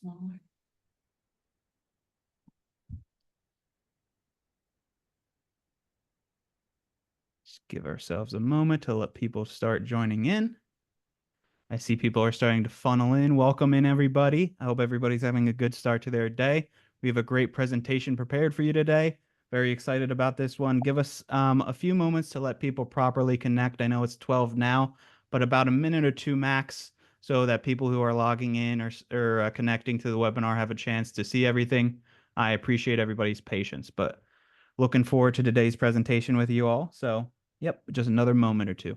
Smaller. Just give ourselves a moment to let people start joining in. I see people are starting to funnel in. Welcome in, everybody. I hope everybody's having a good start to their day. We have a great presentation prepared for you today. Very excited about this one. Give us a few moments to let people properly connect. I know it's 12 now, but about a minute or two max so that people who are logging in or connecting to the webinar have a chance to see everything. I appreciate everybody's patience, but looking forward to today's presentation with you all. So, yep, just another moment or two.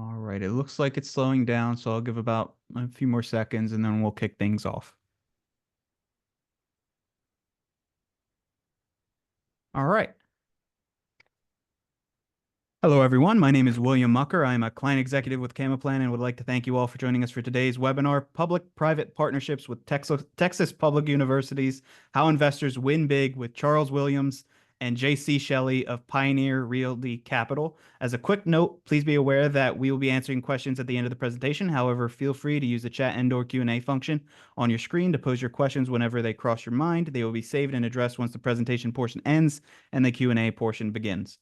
All right, it looks like it's slowing down, so I'll give about a few more seconds and then we'll kick things off. All right. Hello, everyone. My name is William Mucker. I am a client executive with Camaplan and would like to thank you all for joining us for today's webinar, Public-Private Partnerships with Texas Public Universities, How Investors Win Big with Charles Williams and J.C. Shelley of Pioneer Realty Capital. As a quick note, please be aware that we will be answering questions at the end of the presentation. However, feel free to use the chat and/or Q&A function on your screen to pose your questions whenever they cross your mind. They will be saved and addressed once the presentation portion ends and the Q&A portion begins.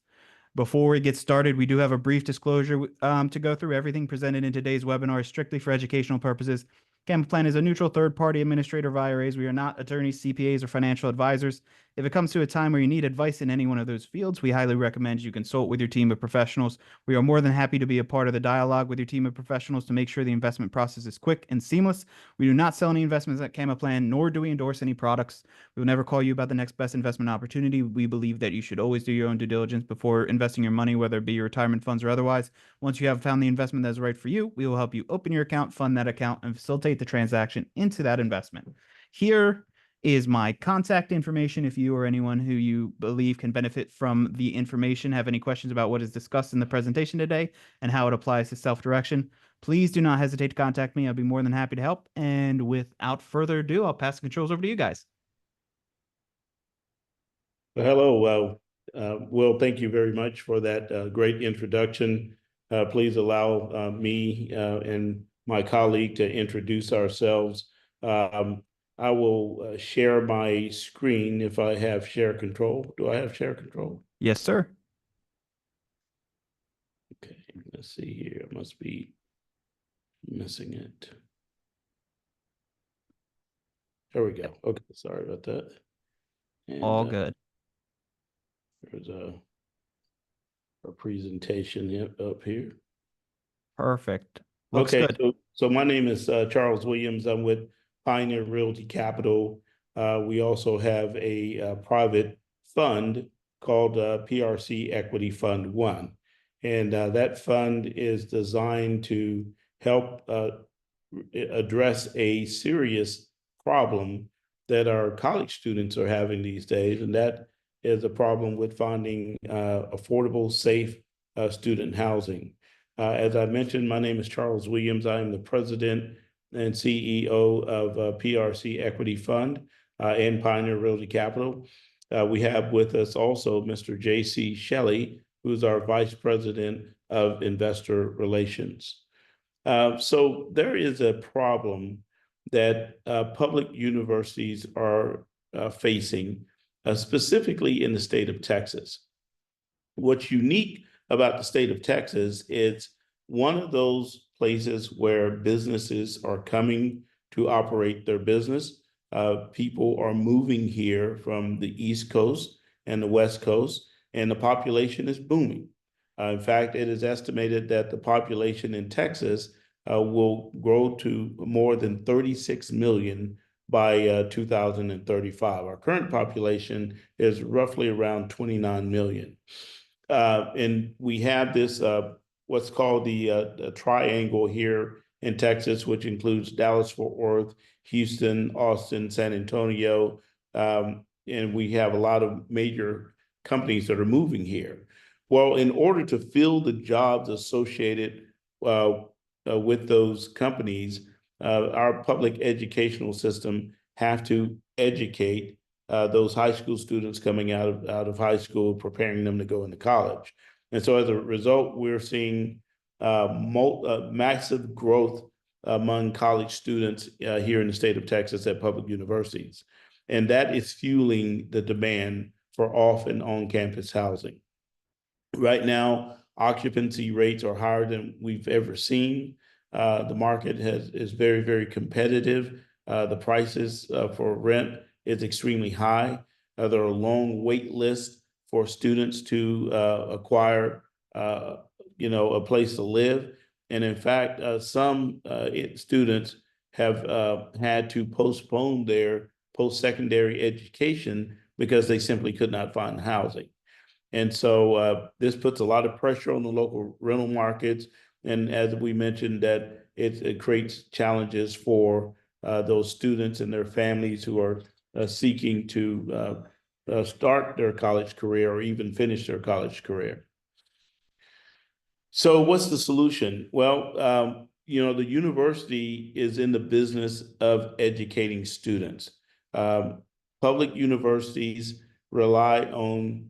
Before we get started, we do have a brief disclosure to go through. Everything presented in today's webinar is strictly for educational purposes. Camaplan is a neutral third-party administrator of IRAs. We are not attorneys, CPAs, or financial advisors. If it comes to a time where you need advice in any one of those fields, we highly recommend you consult with your team of professionals. We are more than happy to be a part of the dialogue with your team of professionals to make sure the investment process is quick and seamless. We do not sell any investments at Camaplan, nor do we endorse any products. We will never call you about the next best investment opportunity. We believe that you should always do your own due diligence before investing your money, whether it be your retirement funds or otherwise. Once you have found the investment that is right for you, we will help you open your account, fund that account, and facilitate the transaction into that investment. Here is my contact information. If you or anyone who you believe can benefit from the information have any questions about what is discussed in the presentation today and how it applies to self-direction, please do not hesitate to contact me. I'll be more than happy to help. And without further ado, I'll pass the controls over to you guys. Hello, Will, thank you very much for that great introduction. Please allow me and my colleague to introduce ourselves. I will share my screen if I have share control. Do I have share control? Yes, sir. Okay, let's see here. I must be missing it. There we go. Okay, sorry about that. And, all good. There's a presentation up here. Perfect. Looks okay, good. So my name is Charles Williams. I'm with Pioneer Realty Capital. We also have a private fund called PRC Equity Fund 1. And that fund is designed to help address a serious problem that our college students are having these days, and that is a problem with finding affordable, safe student housing. As I mentioned, my name is Charles Williams. I am the president and CEO of PRC Equity Fund and Pioneer Realty Capital. We have with us also Mr. J.C. Shelley, who's our vice president of investor relations. So there is a problem that public universities are facing, specifically in the state of Texas. What's unique about the state of Texas is one of those places where businesses are coming to operate their business. People are moving here from the East Coast and the West Coast, and the population is booming. In fact, it is estimated that the population in Texas will grow to more than 36 million by 2035. Our current population is roughly around 29 million. And we have this what's called the triangle here in Texas, which includes Dallas, Fort Worth, Houston, Austin, San Antonio, and we have a lot of major companies that are moving here. Well, in order to fill the jobs associated with those companies, our public educational system have to educate those high school students coming out of high school, preparing them to go into college. And so as a result, we're seeing massive growth among college students here in the state of Texas at public universities. And that is fueling the demand for off and on-campus housing. Right now, occupancy rates are higher than we've ever seen. The market is very, very competitive. The prices for rent is extremely high. There are long wait lists for students to acquire, a place to live. And in fact, some students have had to postpone their post-secondary education because they simply could not find housing. And so this puts a lot of pressure on the local rental markets. And as we mentioned, that it creates challenges for those students and their families who are seeking to start their college career or even finish their college career. So what's the solution? Well, the university is in the business of educating students. Public universities rely on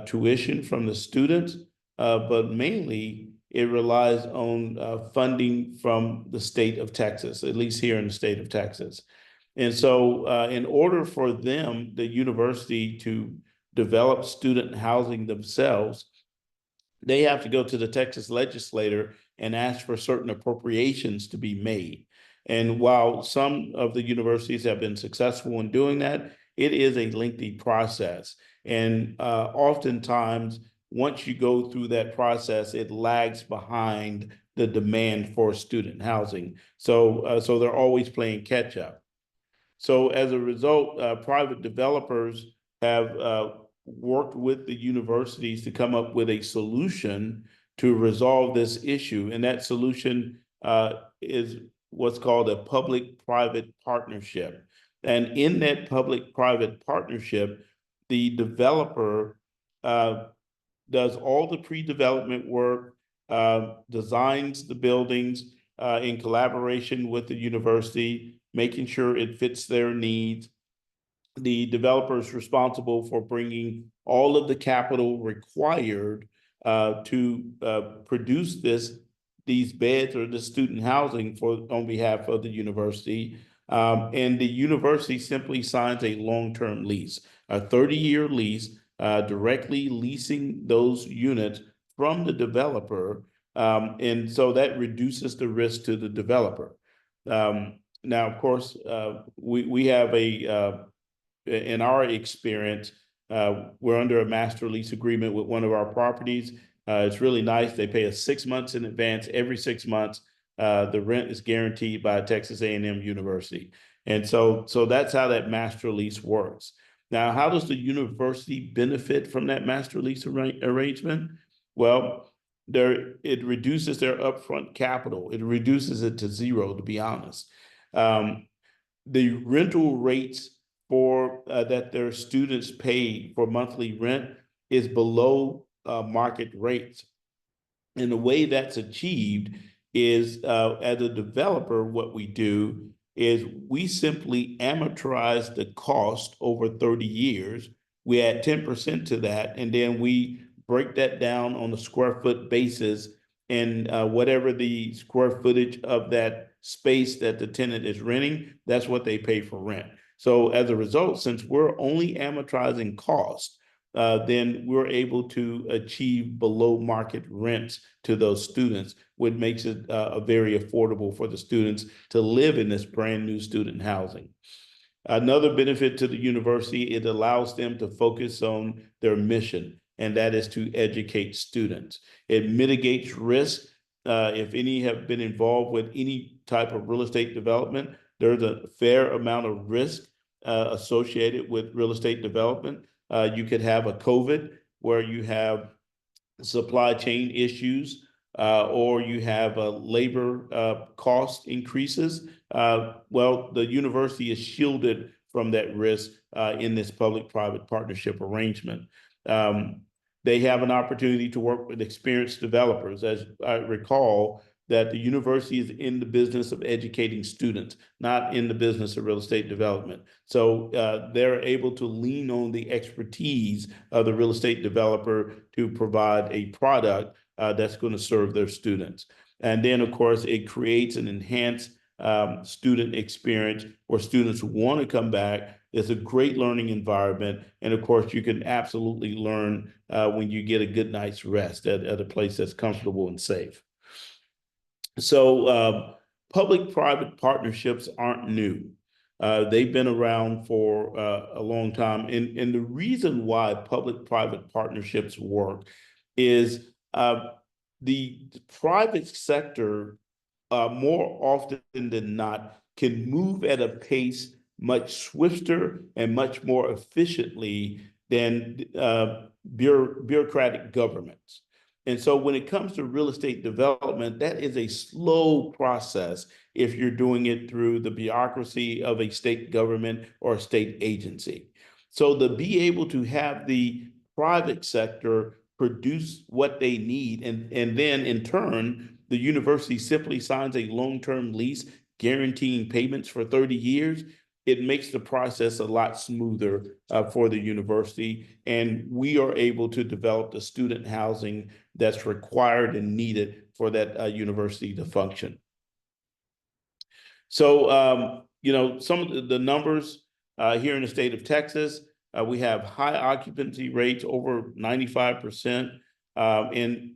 tuition from the students, but mainly it relies on funding from the state of Texas, at least here in the state of Texas. And so in order for them, the university, to develop student housing themselves, they have to go to the Texas legislature and ask for certain appropriations to be made. And while some of the universities have been successful in doing that, it is a lengthy process. And oftentimes, once you go through that process, it lags behind the demand for student housing. So they're always playing catch up. So as a result, private developers have worked with the universities to come up with a solution to resolve this issue. And that solution is what's called a public-private partnership. And in that public-private partnership, the developer does all the pre-development work, designs the buildings in collaboration with the university, making sure it fits their needs. The developer is responsible for bringing all of the capital required to produce these beds or the student housing on behalf of the university. And the university simply signs a long-term lease, a 30-year lease, directly leasing those units from the developer. And so that reduces the risk to the developer. Now, of course, we have in our experience, we're under a master lease agreement with one of our properties. It's really nice. They pay us 6 months in advance. Every 6 months, the rent is guaranteed by Texas A&M University. And so that's how that master lease works. Now, how does the university benefit from that master lease arrangement? Well, it reduces their upfront capital. It reduces it to zero, to be honest. The rental rates for that their students pay for monthly rent is below market rates. And the way that's achieved is as a developer, what we do is we simply amortize the cost over 30 years. We add 10% to that, and then we break that down on a square foot basis, and whatever the square footage of that space that the tenant is renting, that's what they pay for rent. So as a result, since we're only amortizing cost, then we're able to achieve below market rents to those students, which makes it very affordable for the students to live in this brand new student housing. Another benefit to the university, it allows them to focus on their mission, and that is to educate students. It mitigates risk. If any have been involved with any type of real estate development, There's a fair amount of risk associated with real estate development. You could have a COVID where you have supply chain issues, or you have labor cost increases. Well, the university is shielded from that risk in this public-private partnership arrangement. They have an opportunity to work with experienced developers. As I recall, that the university is in the business of educating students, not in the business of real estate development. So they're able to lean on the expertise of the real estate developer to provide a product that's going to serve their students. And then, of course, it creates an enhanced student experience where students want to come back. It's a great learning environment. And of course, you can absolutely learn when you get a good night's rest at a place that's comfortable and safe. So public-private partnerships aren't new. They've been around for a long time. And the reason why public-private partnerships work is the private sector more often than not can move at a pace much swifter and much more efficiently than bureaucratic governments. And so when it comes to real estate development, that is a slow process if you're doing it through the bureaucracy of a state government or a state agency. So to be able to have the private sector produce what they need, and then in turn, the university simply signs a long-term lease guaranteeing payments for 30 years, it makes the process a lot smoother for the university. And we are able to develop the student housing that's required and needed for that university to function. So, some of the numbers here in the state of Texas, we have high occupancy rates over 95%. And,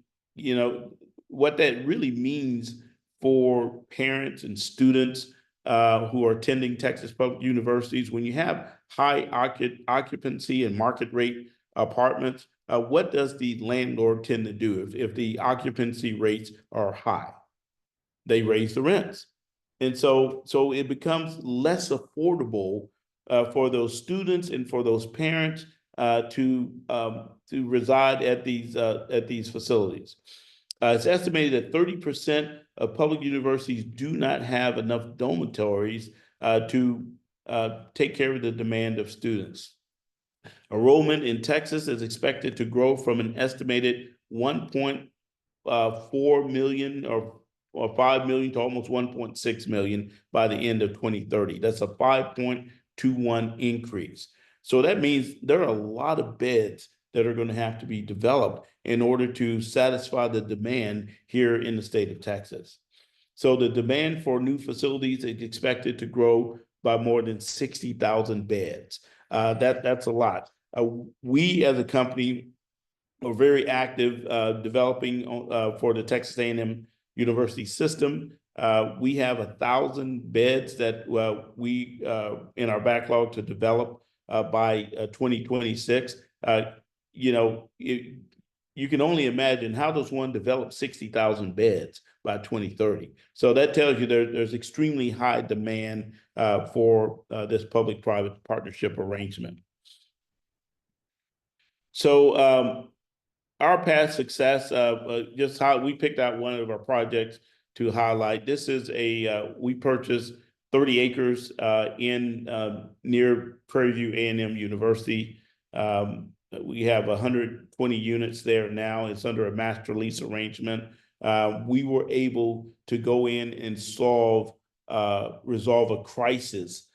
what that really means for parents and students who are attending Texas public universities, when you have high occupancy and market rate apartments, what does the landlord tend to do if the occupancy rates are high? They raise the rents. And so it becomes less affordable for those students and for those parents to reside at these facilities. It's estimated that 30% of public universities do not have enough dormitories to take care of the demand of students. Enrollment in Texas is expected to grow from an estimated 1.4 million or 5 million to almost 1.6 million by the end of 2030. That's a 5.21 increase. So that means there are a lot of beds that are going to have to be developed in order to satisfy the demand here in the state of Texas. So the demand for new facilities is expected to grow by more than 60,000 beds. That's a lot. We as a company are very active developing for the Texas A&M University system. We have 1,000 beds that we in our backlog to develop by 2026. You can only imagine how does one develop 60,000 beds by 2030. So that tells you there's extremely high demand for this public-private partnership arrangement. So our past success, just how we picked out one of our projects to highlight. This is we purchased 30 acres in near Prairie View A&M University. We have 120 units there now. It's under a master lease arrangement. We were able to go in and resolve a crisis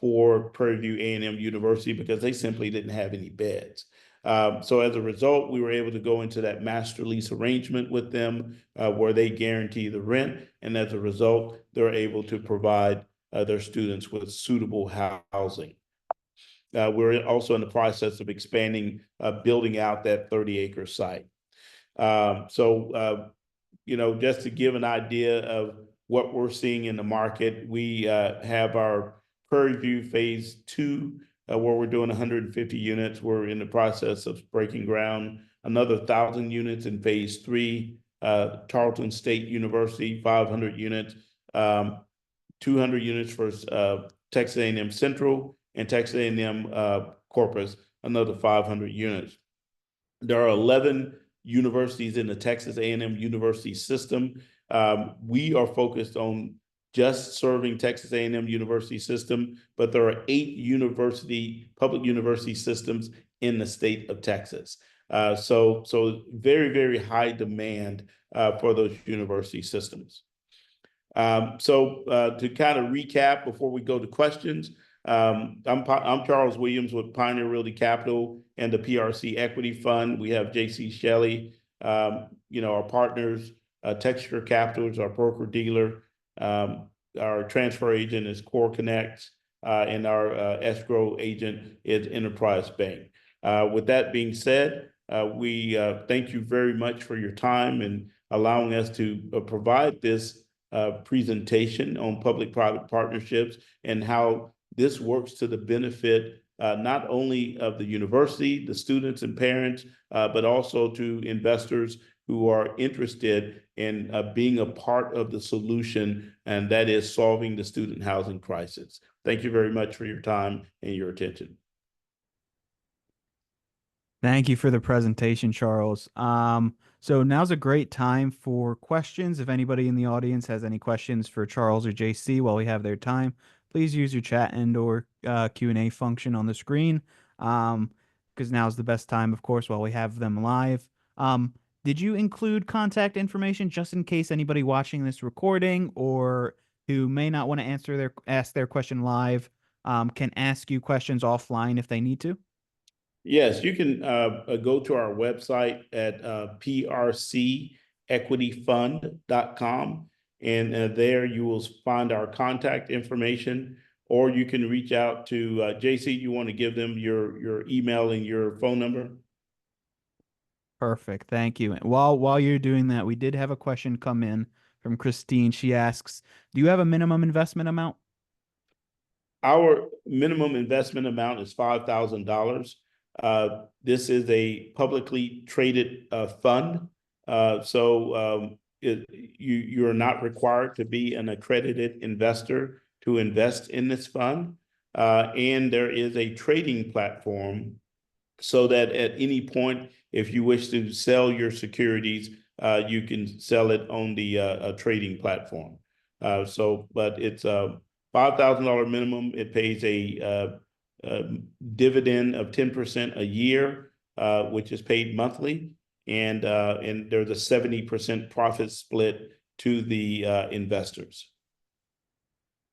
for Prairie View A&M University because they simply didn't have any beds. So as a result, we were able to go into that master lease arrangement with them where they guarantee the rent. And as a result, they're able to provide their students with suitable housing. We're also in the process of expanding, building out that 30-acre site. Just to give an idea of what we're seeing in the market, we have our Prairie View Phase 2, where we're doing 150 units. We're in the process of breaking ground. Another 1,000 units in Phase 3, Tarleton State University, 500 units. 200 units for Texas A&M Central, and Texas A&M Corpus, another 500 units. There are 11 universities in the Texas A&M University system. We are focused on just serving Texas A&M University system, but there are 8 public university systems in the state of Texas. So very, very high demand for those university systems. To kind of recap before we go to questions, I'm Charles Williams with Pioneer Realty Capital and the PRC Equity Fund. We have JC Shelley, our partners. Texture Capital is our broker dealer. Our transfer agent is Core Connect, and our escrow agent is Enterprise Bank. With that being said, we thank you very much for your time and allowing us to provide this presentation on public-private partnerships and how this works to the benefit not only of the university, the students and parents, but also to investors who are interested in being a part of the solution, and that is solving the student housing crisis. Thank you very much for your time and your attention. Thank you for the presentation, Charles. So now's a great time for questions. If anybody in the audience has any questions for Charles or JC while we have their time, please use your chat and or Q&A function on the screen, because now's the best time, of course, while we have them live. Did you include contact information just in case anybody watching this recording or who may not want to ask their question live can ask you questions offline if they need to? Yes, you can go to our website at prcequityfund.com, and there you will find our contact information, or you can reach out to JC. You want to give them your email and your phone number? Perfect. Thank you. And while you're doing that, we did have a question come in from Christine. She asks, do you have a minimum investment amount? Our minimum investment amount is $5,000. This is a publicly traded fund, so you're not required to be an accredited investor to invest in this fund, and there is a trading platform so that at any point, if you wish to sell your securities, you can sell it on the trading platform. But it's a $5,000 minimum. It pays a dividend of 10% a year, which is paid monthly, and there's a 70% profit split to the investors.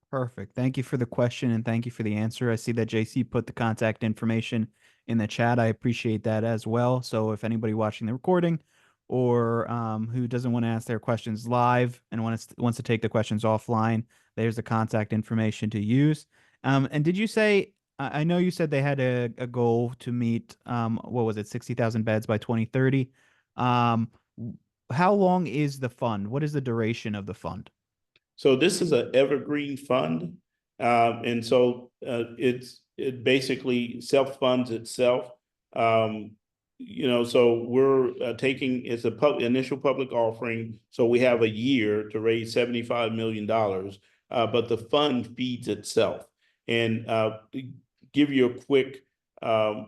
Perfect. Thank you for the question and thank you for the answer. I see that JC put the contact information in the chat. I appreciate that as well. So if anybody watching the recording or who doesn't want to ask their questions live and wants to take the questions offline, there's the contact information to use. And did you say, I know you said they had a goal to meet, what was it, 60,000 beds by 2030. How long is the fund? What is the duration of the fund? So this is an evergreen fund, and so it basically self-funds itself. So we're taking it's a initial public offering, so we have a year to raise $75 million, but the fund feeds itself. And to give you a quick, I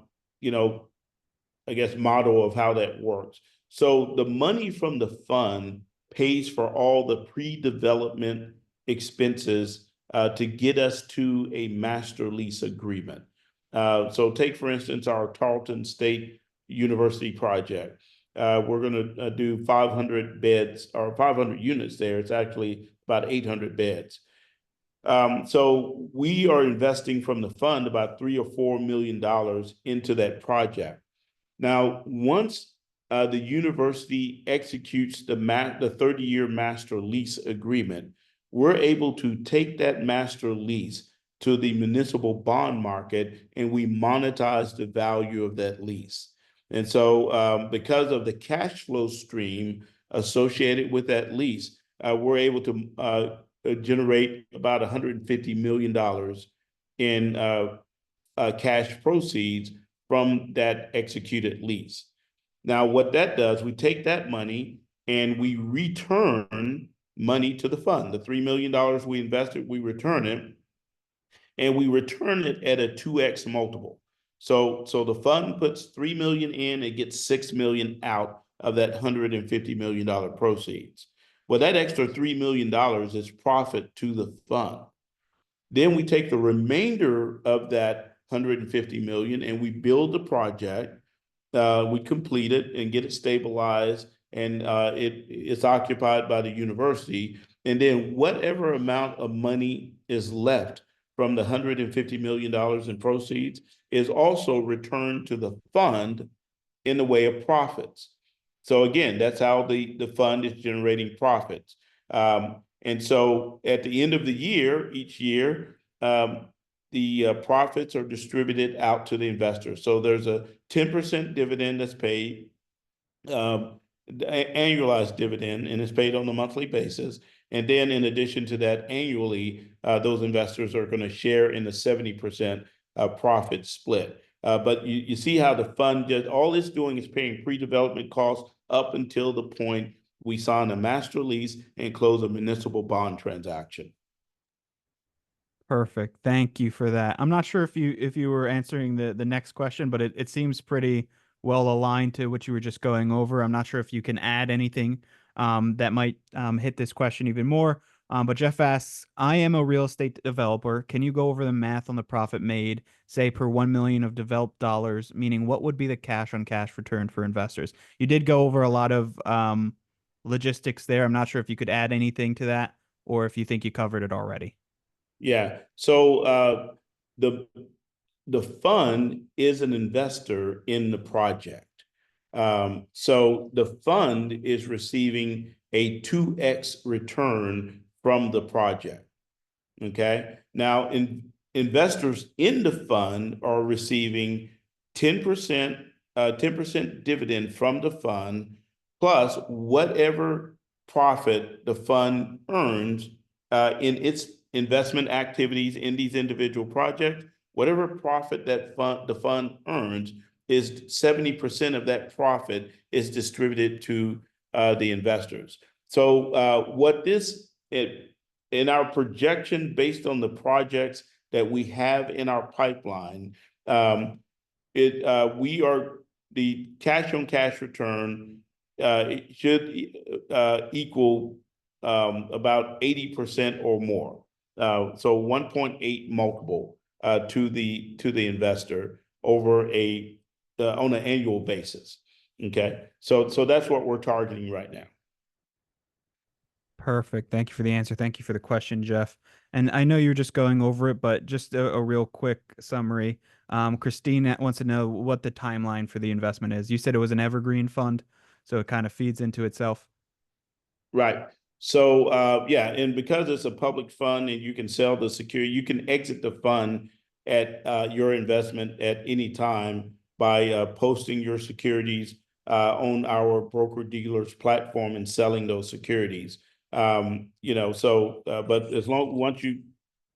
guess, model of how that works. So the money from the fund pays for all the pre-development expenses to get us to a master lease agreement. So take, for instance, our Tarleton State University project. We're going to do 500 beds or 500 units there. It's actually about 800 beds. So we are investing from the fund about $3 or $4 million into that project. Now, once the university executes the 30-year master lease agreement, we're able to take that master lease to the municipal bond market and we monetize the value of that lease. And so because of the cash flow stream associated with that lease, we're able to generate about $150 million in cash proceeds from that executed lease. Now, what that does, we take that money and we return money to the fund. The $3 million we invested, we return it, and we return it at a 2x multiple. So the fund puts 3 million in, it gets 6 million out of that $150 million proceeds. Well, that extra $3 million is profit to the fund. Then we take the remainder of that 150 million and we build the project. We complete it and get it stabilized, and it's occupied by the university. And then whatever amount of money is left from the $150 million in proceeds is also returned to the fund in the way of profits. So again, that's how the fund is generating profits. And so at the end of the year, each year, the profits are distributed out to the investors. So there's a 10% dividend that's paid, annualized dividend, and it's paid on a monthly basis. And then in addition to that, annually, those investors are going to share in the 70% profit split. But you see how the fund does, all it's doing is paying pre-development costs up until the point we sign a master lease and close a municipal bond transaction. Perfect. Thank you for that. I'm not sure if you were answering the next question, but it seems pretty well aligned to what you were just going over. I'm not sure if you can add anything that might hit this question even more. But Jeff asks, I am a real estate developer. Can you go over the math on the profit made, say per 1 million of developed dollars, meaning what would be the cash on cash return for investors? You did go over a lot of logistics there. I'm not sure if you could add anything to that or if you think you covered it already. Yeah. So the the fund is an investor in the project. So the fund is receiving a 2x return from the project. Okay. Now, investors in the fund are receiving 10%, 10% dividend from the fund, plus whatever profit the fund earns in its investment activities in these individual projects. Whatever profit that the fund earns is 70% of that profit is distributed to the investors. So what this in our projection based on the projects that we have in our pipeline, we are the cash on cash return should equal about 80% or more. So 1.8 multiple to the investor over on an annual basis. Okay, so that's what we're targeting right now. Perfect. Thank you for the answer. Thank you for the question, Jeff. And I know you're just going over it, but just a real quick summary. Christine wants to know what the timeline for the investment is. You said it was an evergreen fund, so it kind of feeds into itself. Right. So yeah, and because it's a public fund and you can sell the security, you can exit the fund at your investment at any time by posting your securities on our broker dealers platform and selling those securities. But as long once you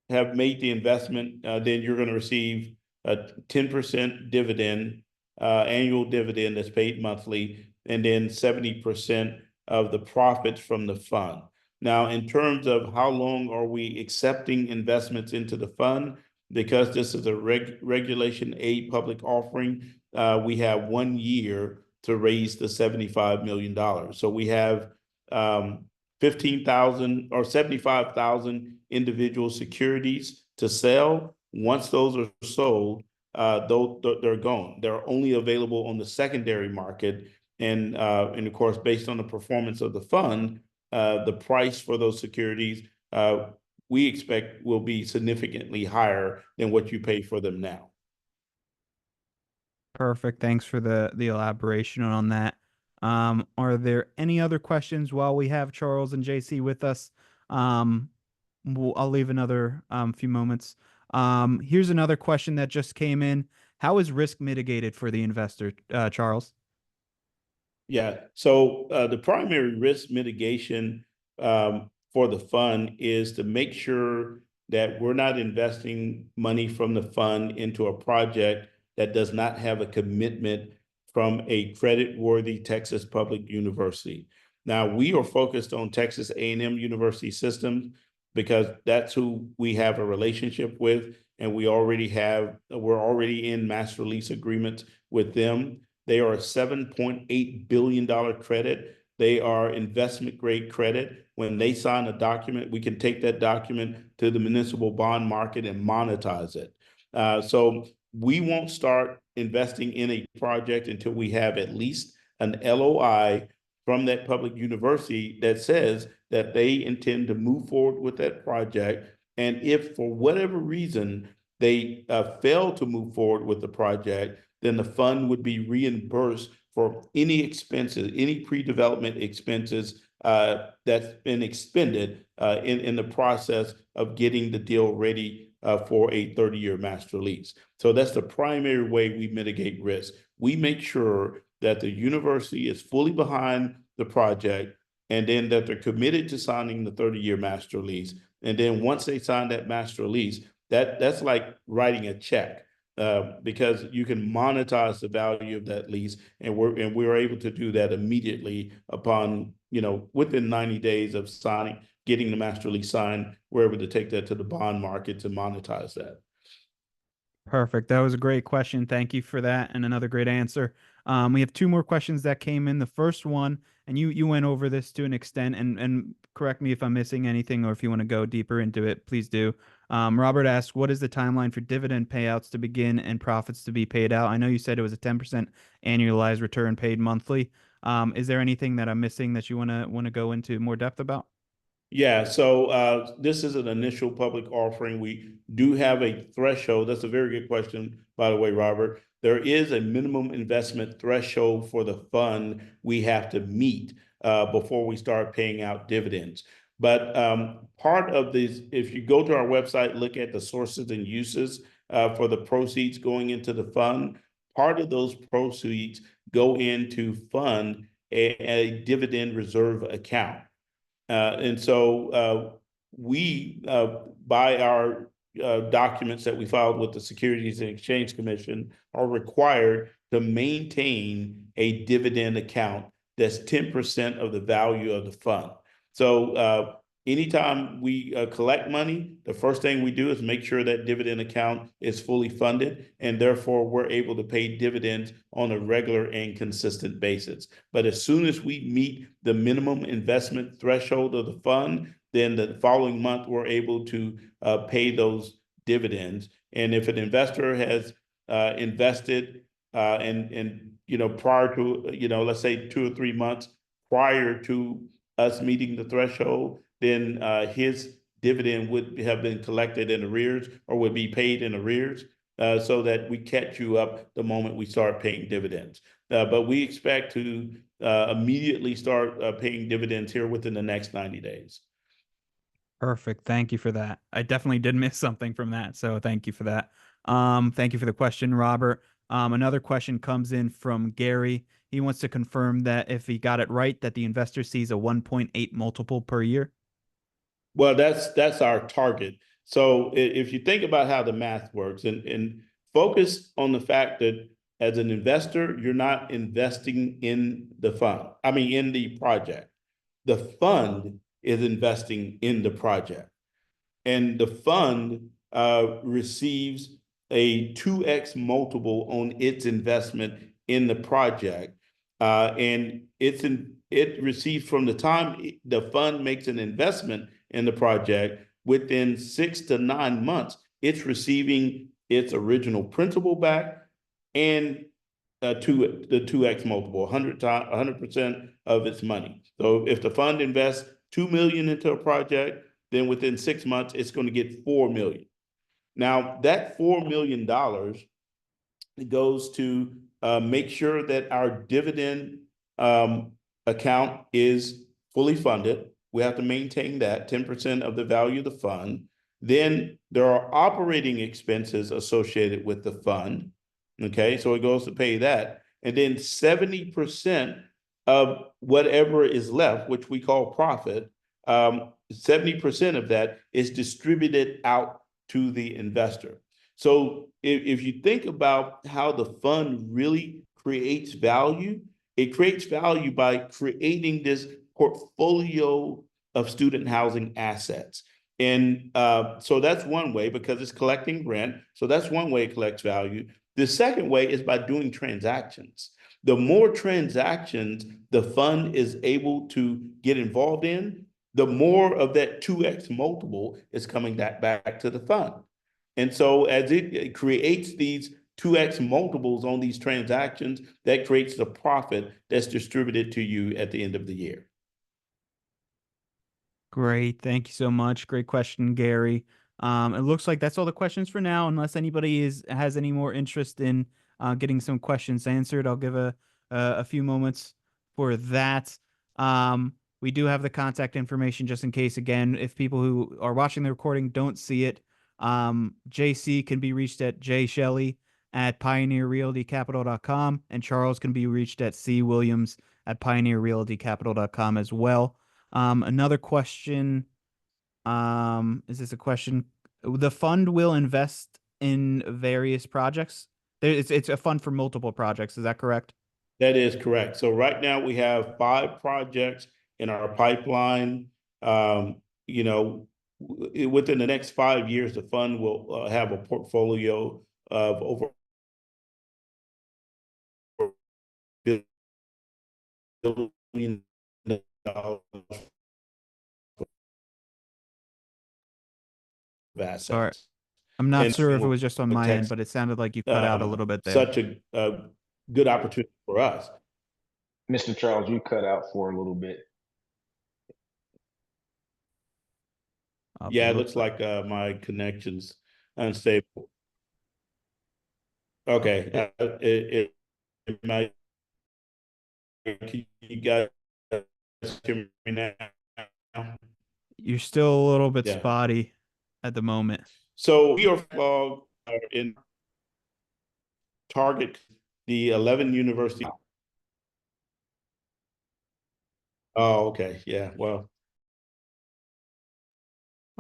have made the investment, then you're going to receive a 10% dividend, annual dividend that's paid monthly, and then 70% of the profits from the fund. Now, in terms of how long are we accepting investments into the fund, because this is a Regulation A public offering, we have 1 year to raise the $75 million. So we have 15,000 or 75,000 individual securities to sell. Once those are sold, they're gone. They're only available on the secondary market. And of course, based on the performance of the fund, the price for those securities we expect will be significantly higher than what you pay for them now. Perfect. Thanks for the elaboration on that. Are there any other questions while we have Charles and JC with us? I'll leave another few moments. Here's another question that just came in. How is risk mitigated for the investor, Charles? Yeah. So the primary risk mitigation for the fund is to make sure that we're not investing money from the fund into a project that does not have a commitment from a credit-worthy Texas public university. Now, we are focused on Texas A&M University Systems because that's who we have a relationship with, and we're already in master lease agreements with them. They are a $7.8 billion credit. They are investment grade credit. When they sign a document, we can take that document to the municipal bond market and monetize it. So we won't start investing in a project until we have at least an LOI from that public university that says that they intend to move forward with that project. And if for whatever reason they fail to move forward with the project, then the fund would be reimbursed for any expenses, any pre-development expenses that's been expended in the process of getting the deal ready for a 30-year master lease. So that's the primary way we mitigate risk. We make sure that the university is fully behind the project, and then that they're committed to signing the 30-year master lease. And then once they sign that master lease, that's like writing a check. Because you can monetize the value of that lease, and we're able to do that immediately upon, within 90 days of getting the master lease signed. We're able to take that to the bond market to monetize that. Perfect. That was a great question. Thank you for that, and another great answer. We have two more questions that came in. The first one, and you went over this to an extent, and correct me if I'm missing anything, or if you want to go deeper into it, please do. Robert asked, what is the timeline for dividend payouts to begin and profits to be paid out? I know you said it was a 10% annualized return paid monthly. Is there anything that I'm missing that you want to go into more depth about? Yeah, so this is an initial public offering. We do have a threshold. That's a very good question, by the way, Robert. There is a minimum investment threshold for the fund we have to meet before we start paying out dividends. But part of this, if you go to our website, look at the sources and uses for the proceeds going into the fund, part of those proceeds go into fund a dividend reserve account. And so we, by our documents that we filed with the Securities and Exchange Commission, are required to maintain a dividend account that's 10% of the value of the fund. So anytime we collect money, the first thing we do is make sure that dividend account is fully funded, and therefore we're able to pay dividends on a regular and consistent basis. But as soon as we meet the minimum investment threshold of the fund, then the following month we're able to pay those dividends. And if an investor has invested and prior to, let's say 2 or 3 months prior to us meeting the threshold, then his dividend would have been collected in arrears or would be paid in arrears, so that we catch you up the moment we start paying dividends. But we expect to immediately start paying dividends here within the next 90 days. Perfect. Thank you for that. I definitely did miss something from that, so thank you for that. Thank you for the question, Robert. Another question comes in from Gary. He wants to confirm that if he got it right, that the investor sees a 1.8 multiple per year. Well, that's our target. So if you think about how the math works, and focus on the fact that as an investor, you're not investing in the fund, in the project. The fund is investing in the project. And the fund receives a 2x multiple on its investment in the project. And it receives, from the time the fund makes an investment in the project, within 6 to 9 months, it's receiving its original principal back and the 2x multiple, 100% of its money. So if the fund invests $2 million into a project, then within 6 months, it's going to get $4 million. Now, that $4 million goes to make sure that our dividend account is fully funded. We have to maintain that 10% of the value of the fund. Then there are operating expenses associated with the fund. Okay, so it goes to pay that. And then 70% of whatever is left, which we call profit, 70% of that is distributed out to the investor. So if you think about how the fund really creates value, it creates value by creating this portfolio of student housing assets. And so that's one way, because it's collecting rent. So that's one way it collects value. The second way is by doing transactions. The more transactions the fund is able to get involved in, the more of that 2x multiple is coming back to the fund. And so as it creates these 2x multiples on these transactions, that creates the profit that's distributed to you at the end of the year. Great. Thank you so much. Great question, Gary. It looks like that's all the questions for now, unless anybody has any more interest in getting some questions answered. I'll give a few moments for that. We do have the contact information just in case, again, if people who are watching the recording don't see it. JC can be reached at jshelley@pioneerrealtycapital.com, and Charles can be reached at cwilliams@pioneerrealtycapital.com as well. Another question, is this a question? The fund will invest in various projects. It's a fund for multiple projects. Is that correct? That is correct. So right now we have 5 projects in our pipeline. You know, within the next 5 years, the fund will have a portfolio of over $1 billion of assets. Sorry, I'm not And sure if it so was just on my end, but it sounded like you cut out a little bit there. such a good opportunity for us. Mr. Charles, you cut out for a little bit. Yeah, it looks like my connection's unstable. Okay, it might. Can you guys hear me now? You're still a little bit Yeah. spotty at the moment. So we are in target the 11 university. Oh, okay. Yeah. Well,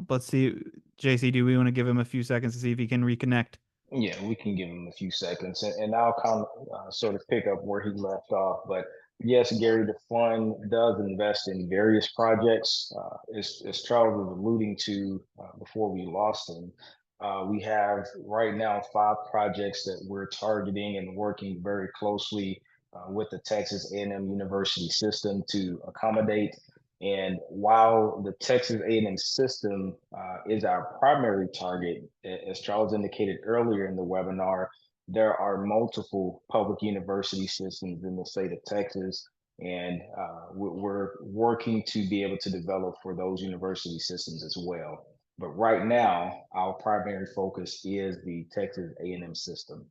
Let's see, JC, do we want to give him a few seconds to see if he can reconnect? Yeah, we can give him a few seconds, and I'll kind of sort of pick up where he left off. But yes, Gary, the fund does invest in various projects. As Charles was alluding to before we lost him, we have right now 5 projects that we're targeting and working very closely with the Texas A&M University system to accommodate. And while the Texas A&M system is our primary target, as Charles indicated earlier in the webinar, there are multiple public university systems in the state of Texas, and we're working to be able to develop for those university systems as well. But right now, our primary focus is the Texas A&M system.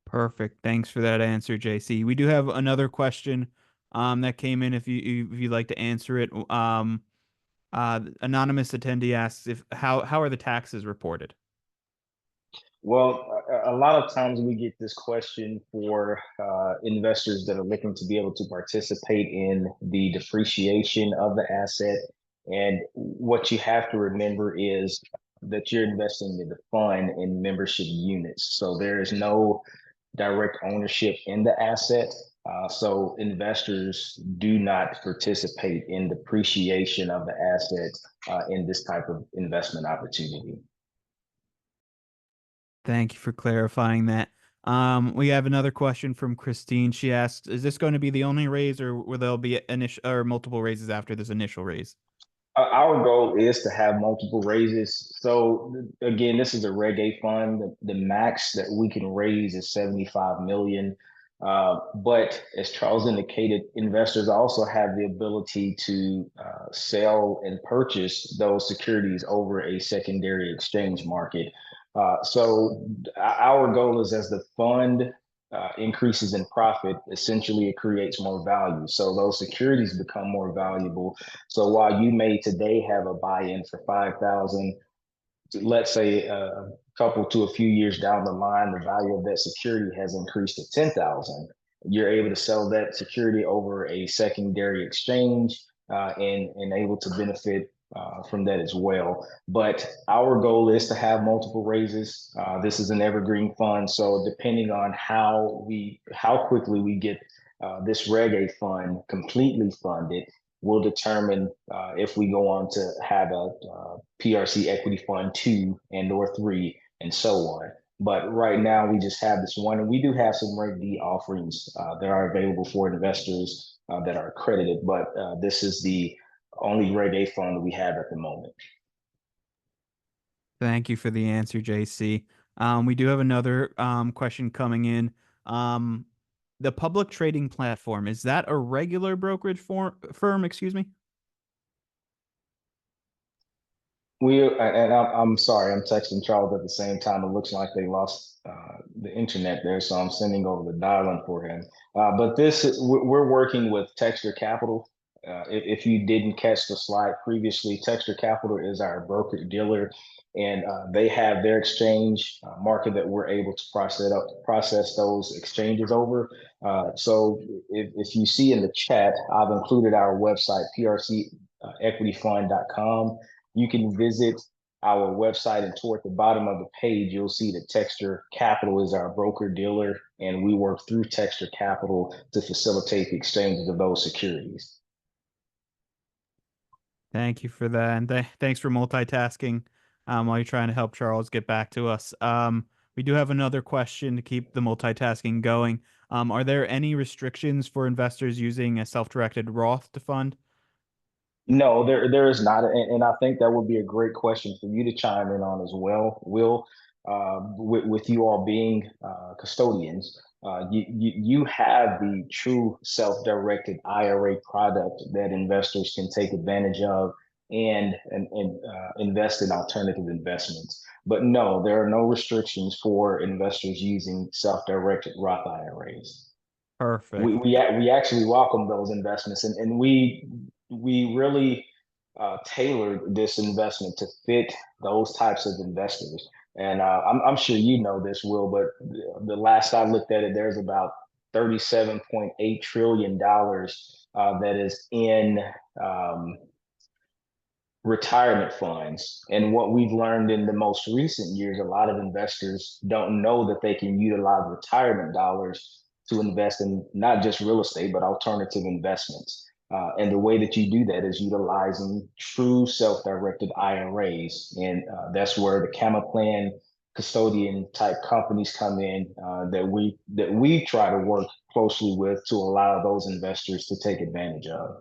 Perfect. Thanks for that answer, JC. We do have another question that came in if you'd like to answer it. Anonymous attendee asks if how are the taxes reported? Well, a lot of times we get this question for investors that are looking to be able to participate in the depreciation of the asset. And what you have to remember is that you're investing in the fund in membership units. So there is no direct ownership in the asset. So investors do not participate in depreciation of the asset in this type of investment opportunity. Thank you for clarifying that. We have another question from Christine. She asked, is this going to be the only raise, or will there be initial or multiple raises after this initial raise? Our goal is to have multiple raises. So again, this is a Reg A fund. The max that we can raise is 75 million. But as Charles indicated, investors also have the ability to sell and purchase those securities over a secondary exchange market. So our goal is, as the fund increases in profit, essentially it creates more value. So those securities become more valuable. So while you may today have a buy-in for 5,000, let's say a couple to a few years down the line, the value of that security has increased to 10,000. You're able to sell that security over a secondary exchange and able to benefit from that as well. But our goal is to have multiple raises. This is an evergreen fund, so depending on how quickly we get this Reg A fund completely funded will determine if we go on to have a PRC Equity Fund 2 and or 3 and so on. But right now we just have this one, and we do have some Reg D offerings that are available for investors that are accredited, but this is the only Reg A fund that we have at the moment. Thank you for the answer, JC. We do have another question coming in. The public trading platform, is that a regular brokerage firm? Excuse me. I'm sorry, I'm texting Charles at the same time. It looks like they lost the internet there, so I'm sending over the dial-in for him. But we're working with Texture Capital. If you didn't catch the slide previously, Texture Capital is our broker dealer, and they have their exchange market that we're able to process those exchanges over. So if you see in the chat, I've included our website, prcequityfund.com. You can visit our website, and toward the bottom of the page, you'll see that Texture Capital is our broker dealer, and we work through Texture Capital to facilitate the exchanges of those securities. Thank you for that, and thanks for multitasking while you're trying to help Charles get back to us. We do have another question to keep the multitasking going. Are there any restrictions for investors using a self-directed Roth to fund? No, there is not, and I think that would be a great question for you to chime in on as well, Will. With you all being custodians, you have the true self-directed IRA product that investors can take advantage of and invest in alternative investments. But no, there are no restrictions for investors using self-directed Roth IRAs. Perfect. We actually welcome those investments, and we really tailored this investment to fit those types of investors. And I'm sure you know this, Will, but the last I looked at it, there's about $37.8 trillion that is in retirement funds. And what we've learned in the most recent years, a lot of investors don't know that they can utilize retirement dollars to invest in not just real estate, but alternative investments. And the way that you do that is utilizing true self-directed IRAs. And that's where the Camel Plan custodian type companies come in that we try to work closely with to allow those investors to take advantage of.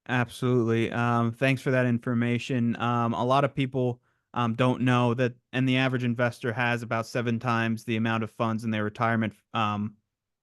Absolutely. Thanks for that information. A lot of people don't know that, and the average investor has about 7 times the amount of funds in their retirement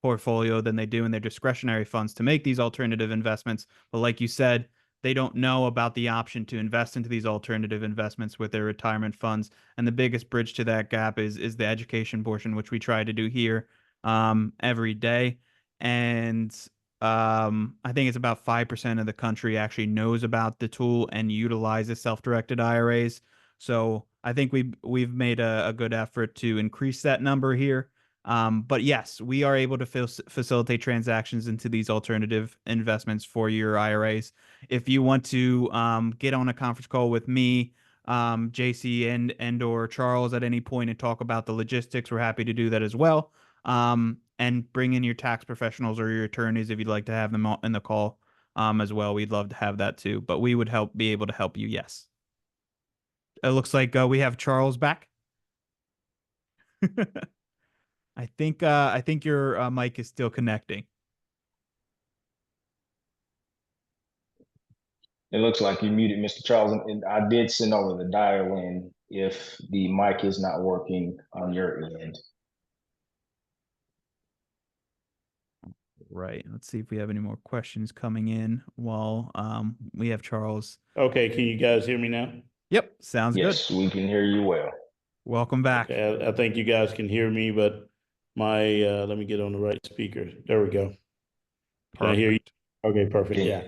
portfolio than they do in their discretionary funds to make these alternative investments. But like you said, they don't know about the option to invest into these alternative investments with their retirement funds. And the biggest bridge to that gap is the education portion, which we try to do here every day. And I think it's about 5% of the country actually knows about the tool and utilizes self-directed IRAs. So I think we've made a good effort to increase that number here. But yes, we are able to facilitate transactions into these alternative investments for your IRAs. If you want to get on a conference call with me, JC and or Charles at any point and talk about the logistics, we're happy to do that as well. And bring in your tax professionals or your attorneys if you'd like to have them in the call as well. We'd love to have that too. But we would be able to help you. Yes. It looks like we have Charles back. I think your mic is still connecting. It looks like you muted Mr. Charles, and I did send over the dial-in if the mic is not working on your end. Right. Let's see if we have any more questions coming in while we have Charles. Okay, can you guys hear me now? Yep, sounds good. Yes, we can hear you well. Welcome back. Okay, I think you guys can hear me, but my let me get on the right speaker. There we go. Can I hear you? Okay, perfect. Yeah.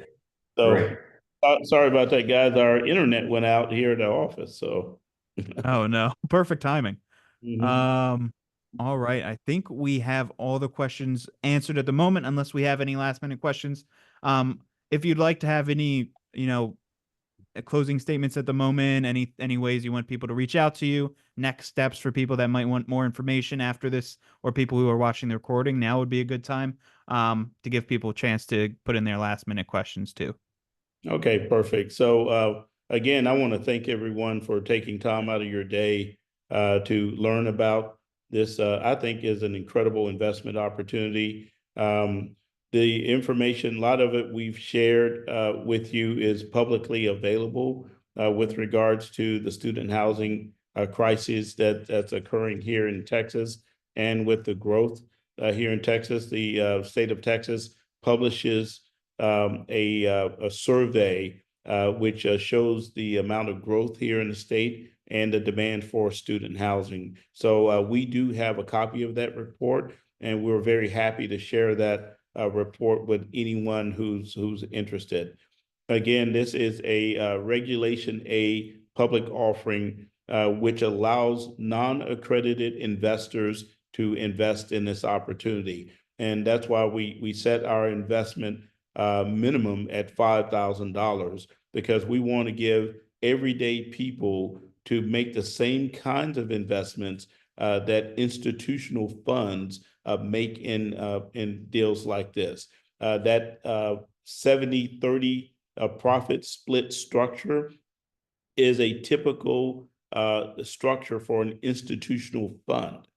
So sorry about that, guys. Our internet went out here at the office. So oh no, perfect timing. Mhm. All right. I think we have all the questions answered at the moment, unless we have any last minute questions. If you'd like to have any, closing statements at the moment? Any ways you want people to reach out to you? Next steps for people that might want more information after this, or people who are watching the recording? Now would be a good time to give people a chance to put in their last minute questions too. Okay, perfect. So again, I want to thank everyone for taking time out of your day to learn about this. I think is an incredible investment opportunity. The information, a lot of it we've shared with you is publicly available with regards to the student housing crisis that's occurring here in Texas, and with the growth here in Texas. The state of Texas publishes a survey which shows the amount of growth here in the state and the demand for student housing. So we do have a copy of that report, and we're very happy to share that report with anyone who's interested. Again, this is a Regulation A public offering, which allows non-accredited investors to invest in this opportunity. And that's why we set our investment minimum at $5,000, because we want to give everyday people to make the same kinds of investments that institutional funds make in deals like this. That 70-30 profit split structure is a typical structure for an institutional fund.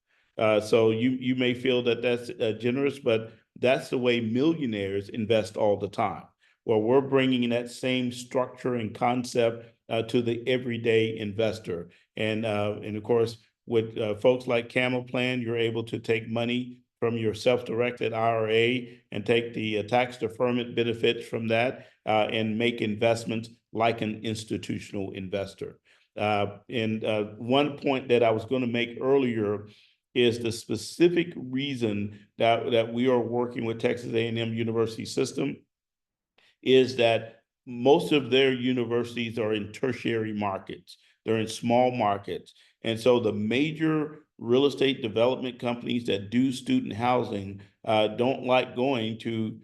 So you may feel that that's generous, but that's the way millionaires invest all the time. Well, we're bringing that same structure and concept to the everyday investor. And of course, with folks like Camel Plan, you're able to take money from your self-directed IRA and take the tax deferment benefits from that and make investments like an institutional investor. And one point that I was going to make earlier is the specific reason that we are working with Texas A&M University System is that most of their universities are in tertiary markets. They're in small markets. And so the major real estate development companies that do student housing don't like going to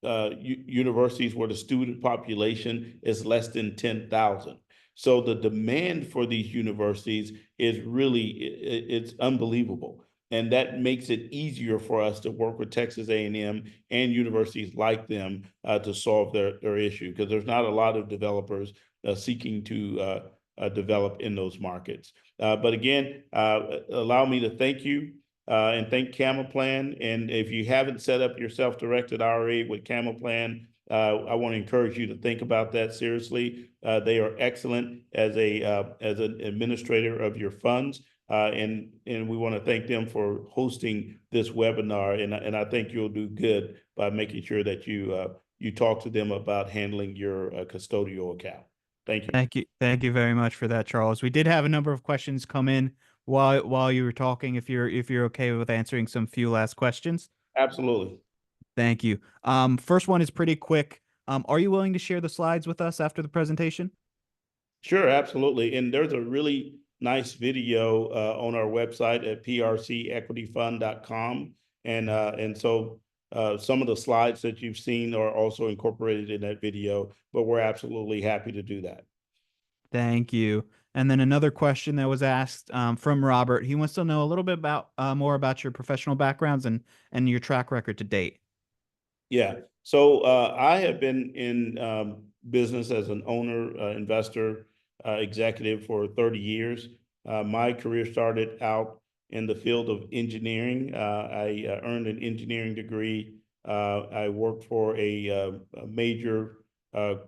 universities where the student population is less than 10,000. So the demand for these universities is really, it's unbelievable. And that makes it easier for us to work with Texas A&M and universities like them to solve their issue, because there's not a lot of developers seeking to develop in those markets. But again, allow me to thank you and thank Camel Plan. And if you haven't set up your self-directed IRA with Camel Plan, I want to encourage you to think about that seriously. They are excellent as an administrator of your funds. And we want to thank them for hosting this webinar. And I think you'll do good by making sure that you talk to them about handling your custodial account. Thank you. Thank you. Thank you very much for that, Charles. We did have a number of questions come in while you were talking. If you're okay with answering some few last questions. Absolutely. Thank you. First one is pretty quick. Are you willing to share the slides with us after the presentation? Sure, absolutely. And there's a really nice video on our website at prcequityfund.com. And so some of the slides that you've seen are also incorporated in that video, but we're absolutely happy to do that. Thank you. And then another question that was asked from Robert. He wants to know a little bit about more about your professional backgrounds and your track record to date. Yeah. So I have been in business as an owner, investor, executive for 30 years. My career started out in the field of engineering. I earned an engineering degree. I worked for a major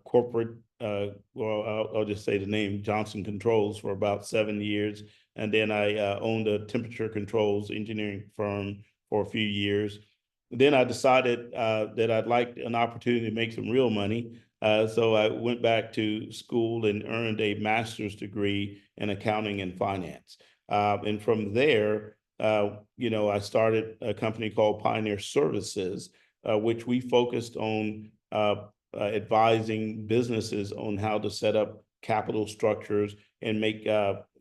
corporate, well, I'll just say the name, Johnson Controls, for about 7 years. And then I owned a temperature controls engineering firm for a few years. Then I decided that I'd like an opportunity to make some real money. So I went back to school and earned a master's degree in accounting and finance. And from there, I started a company called Pioneer Services, which we focused on advising businesses on how to set up capital structures and make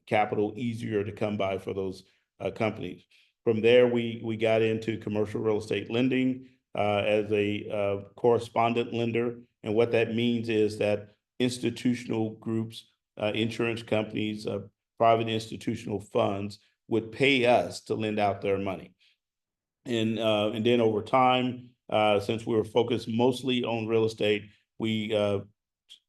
capital easier to come by for those companies. From there, we got into commercial real estate lending as a correspondent lender. And what that means is that institutional groups, insurance companies, private institutional funds would pay us to lend out their money. And then over time, since we were focused mostly on real estate, we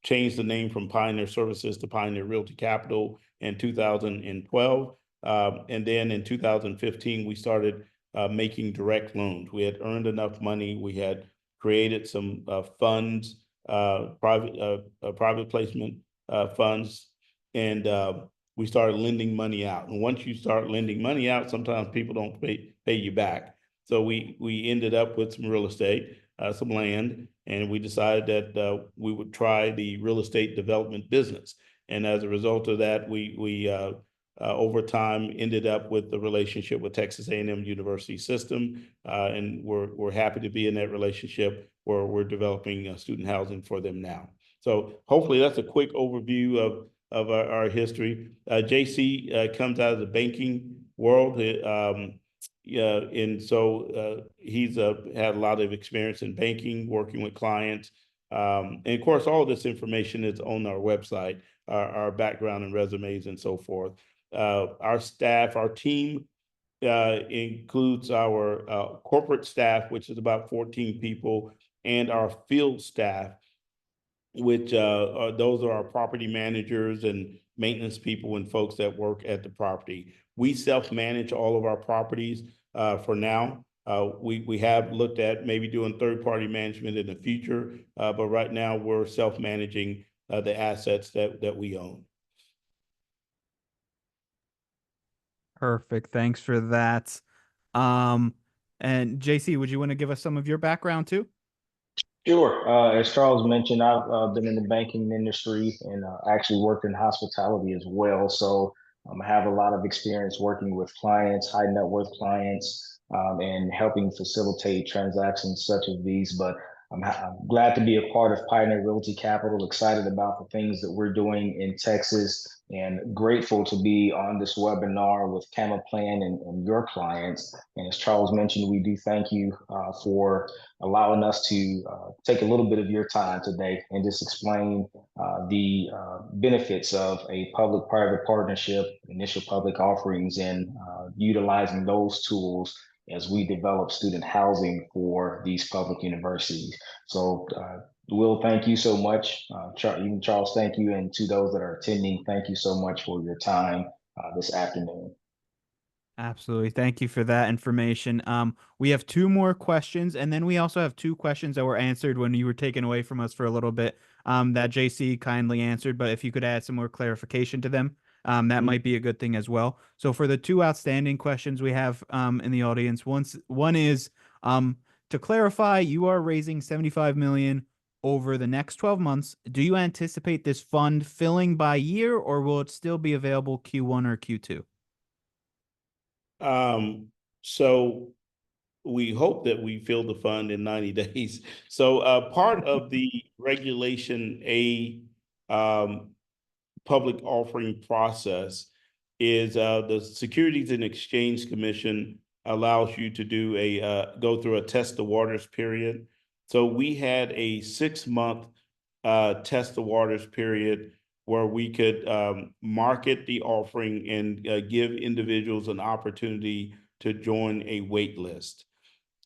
changed the name from Pioneer Services to Pioneer Realty Capital in 2012. And then in 2015, we started making direct loans. We had earned enough money. We had created some funds, private placement funds, and we started lending money out. And once you start lending money out, sometimes people don't pay you back. So we ended up with some real estate, some land, and we decided that we would try the real estate development business. And as a result of that, we over time ended up with the relationship with Texas A&M University System, and we're happy to be in that relationship where we're developing student housing for them now. So hopefully that's a quick overview of our history. JC comes out of the banking world. Yeah, and so he's had a lot of experience in banking, working with clients. And of course, all this information is on our website, our background and resumes and so forth. Our staff, our team includes our corporate staff, which is about 14 people, and our field staff, which those are our property managers and maintenance people and folks that work at the property. We self-manage all of our properties for now. We have looked at maybe doing third-party management in the future, but right now we're self-managing the assets that we own. Perfect. Thanks for that. And JC, would you want to give us some of your background too? Sure. As Charles mentioned, I've been in the banking industry and actually worked in hospitality as well. So I have a lot of experience working with clients, high net worth clients, and helping facilitate transactions such as these. But I'm glad to be a part of Pioneer Realty Capital, excited about the things that we're doing in Texas, and grateful to be on this webinar with Camaplan and your clients. And as Charles mentioned, we do thank you for allowing us to take a little bit of your time today and just explain the benefits of a public-private partnership, initial public offerings, and utilizing those tools as we develop student housing for these public universities. So Will, thank you so much. Even Charles, thank you. And to those that are attending, thank you so much for your time this afternoon. Absolutely. Thank you for that information. We have two more questions, and then we also have two questions that were answered when you were taken away from us for a little bit, that JC kindly answered. But if you could add some more clarification to them, that might be a good thing as well. So for the two outstanding questions we have in the audience, one is to clarify, you are raising $75 million over the next 12 months. Do you anticipate this fund filling by year, or will it still be available Q1 or Q2? So we hope that we fill the fund in 90 days. So part of the Regulation A public offering process is the Securities and Exchange Commission allows you to do go through a test the waters period. So we had a 6-month test the waters period where we could market the offering and give individuals an opportunity to join a wait list.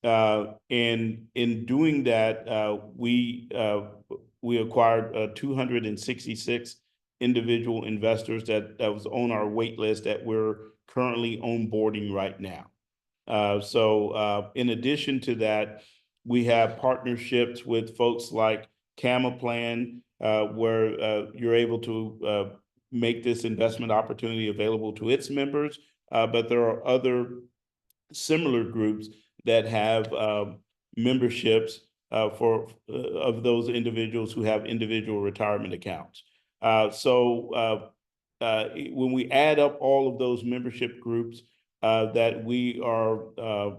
And in doing that, we acquired 266 individual investors that was on our wait list that we're currently onboarding right now. So in addition to that, we have partnerships with folks like Camaplan, where you're able to make this investment opportunity available to its members. But there are other similar groups that have memberships of those individuals who have individual retirement accounts. So when we add up all of those membership groups that we are,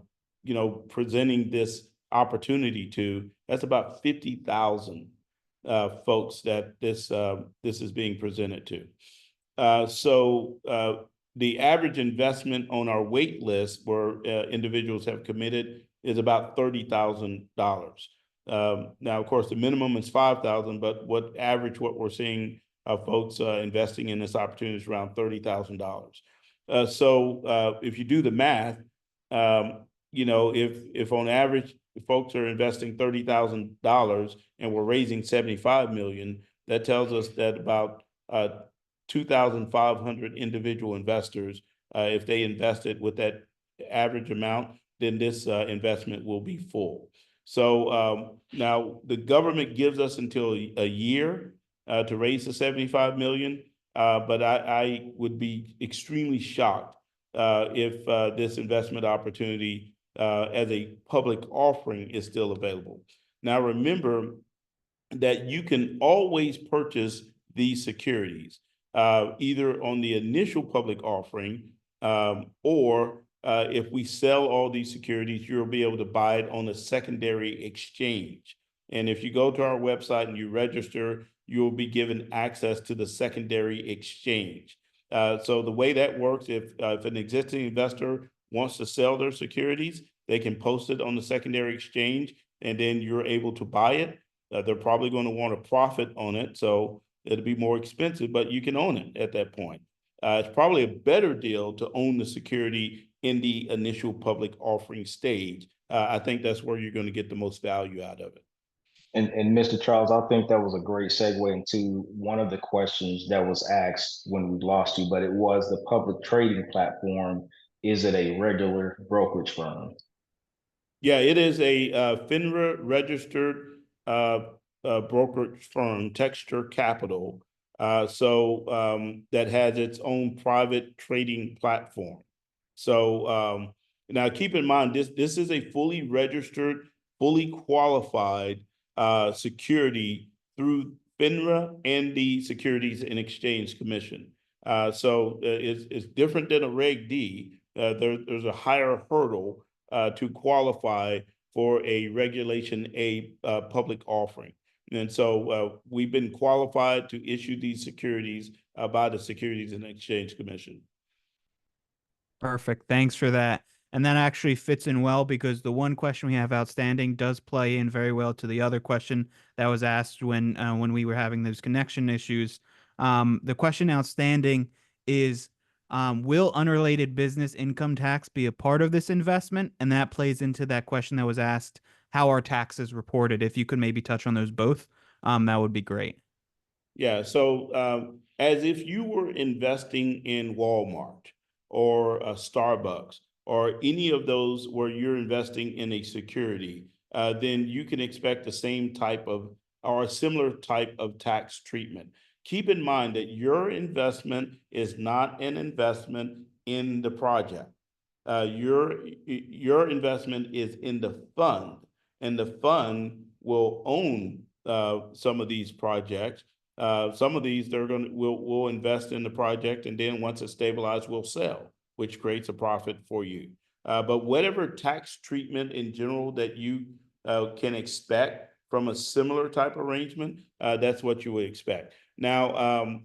presenting this opportunity to, that's about 50,000 folks that this is being presented to. So the average investment on our wait list where individuals have committed is about $30,000. Now, of course, the minimum is 5,000, but what we're seeing folks investing in this opportunity is around $30,000. So if you do the math, if on average folks are investing $30,000 and we're raising 75 million, that tells us that about 2,500 individual investors, if they invested with that average amount, then this investment will be full. So now the government gives us until a year to raise the 75 million, but I would be extremely shocked if this investment opportunity as a public offering is still available. Now, remember that you can always purchase these securities, either on the initial public offering or if we sell all these securities, you'll be able to buy it on a secondary exchange. And if you go to our website and you register, you'll be given access to the secondary exchange. So the way that works, if an existing investor wants to sell their securities, they can post it on the secondary exchange, and then you're able to buy it. They're probably going to want a profit on it, so it'll be more expensive, but you can own it at that point. It's probably a better deal to own the security in the initial public offering stage. I think that's where you're going to get the most value out of it. And Mr. Charles, I think that was a great segue into one of the questions that was asked when we lost you, but it was the public trading platform. Is it a regular brokerage firm? Yeah, it is a FINRA registered brokerage firm, Texture Capital. That has its own private trading platform. So now keep in mind, this is a fully registered, fully qualified security through FINRA and the Securities and Exchange Commission. So it's different than a Reg D. There's a higher hurdle to qualify for a Regulation A public offering. And so we've been qualified to issue these securities by the Securities and Exchange Commission. Perfect. Thanks for that. And that actually fits in well because the one question we have outstanding does play in very well to the other question that was asked when we were having those connection issues. The question outstanding is, will unrelated business income tax be a part of this investment? And that plays into that question that was asked, how are taxes reported? If you could maybe touch on those both, that would be great. Yeah, so as if you were investing in Walmart or Starbucks or any of those where you're investing in a security, then you can expect the same type of or a similar type of tax treatment. Keep in mind that your investment is not an investment in the project. Your investment is in the fund, and the fund will own some of these projects. Some of these we'll invest in the project, and then once it's stabilized, we'll sell, which creates a profit for you. But whatever tax treatment in general that you can expect from a similar type arrangement, that's what you would expect. Now,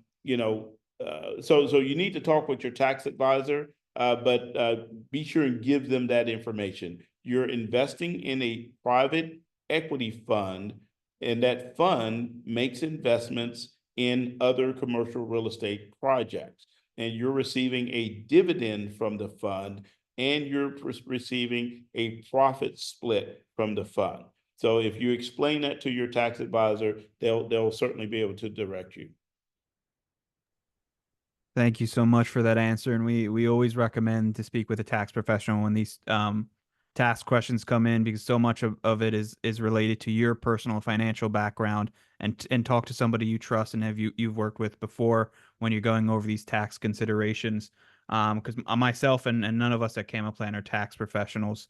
so you need to talk with your tax advisor, but be sure and give them that information. You're investing in a private equity fund, and that fund makes investments in other commercial real estate projects. And you're receiving a dividend from the fund, and you're receiving a profit split from the fund. So if you explain that to your tax advisor, they'll certainly be able to direct you. Thank you so much for that answer. And we always recommend to speak with a tax professional when these tax questions come in, because so much of it is related to your personal financial background, and talk to somebody you trust and you've worked with before when you're going over these tax considerations. Because myself and none of us at Camaplan are tax professionals.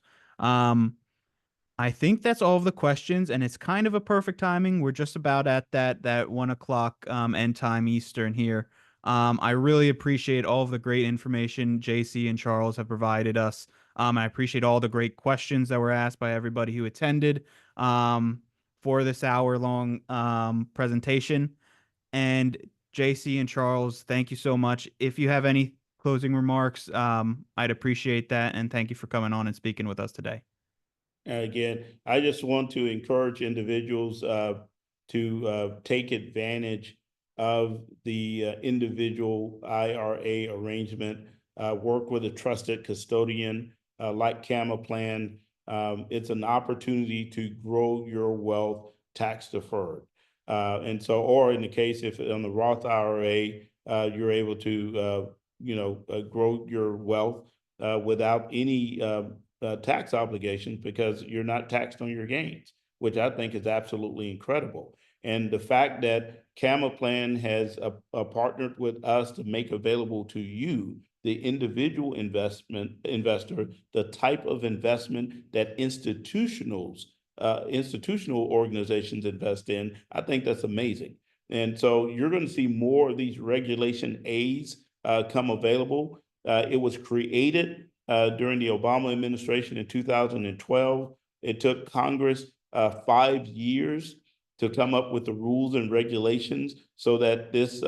I think that's all of the questions, and it's kind of a perfect timing. We're just about at that 1 o'clock end time Eastern here. I really appreciate all of the great information JC and Charles have provided us. I appreciate all the great questions that were asked by everybody who attended for this hour-long presentation. And JC and Charles, thank you so much. If you have any closing remarks, I'd appreciate that. And thank you for coming on and speaking with us today. And again, I just want to encourage individuals to take advantage of the individual IRA arrangement, work with a trusted custodian like Camaplan. It's an opportunity to grow your wealth tax deferred. And so, or in the case if on the Roth IRA, you're able to, grow your wealth without any tax obligations because you're not taxed on your gains, which I think is absolutely incredible. And the fact that Camaplan has partnered with us to make available to you, the individual investor, the type of investment that institutional organizations invest in, I think that's amazing. And so you're going to see more of these Regulation A's come available. It was created during the Obama administration in 2012. It took Congress 5 years to come up with the rules and regulations so that this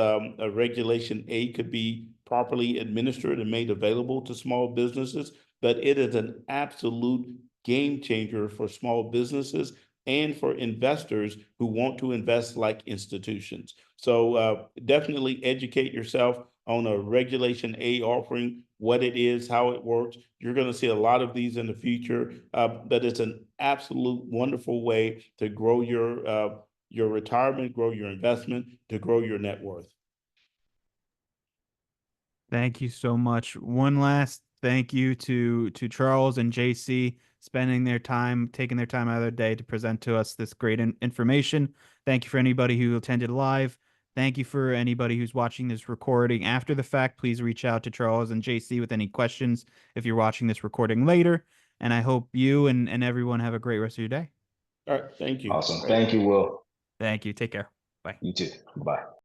Regulation A could be properly administered and made available to small businesses. But it is an absolute game changer for small businesses and for investors who want to invest like institutions. So definitely educate yourself on a Regulation A offering, what it is, how it works. You're going to see a lot of these in the future, but it's an absolute wonderful way to grow your retirement, grow your investment, to grow your net worth. Thank you so much. One last thank you to Charles and JC spending their time, taking their time out of their day to present to us this great information. Thank you for anybody who attended live. Thank you for anybody who's watching this recording after the fact. Please reach out to Charles and JC with any questions if you're watching this recording later. And I hope you and everyone have a great rest of your day. All right. Thank you. Awesome. Thank you, Will. Thank you. Take care. Bye. You too. Bye.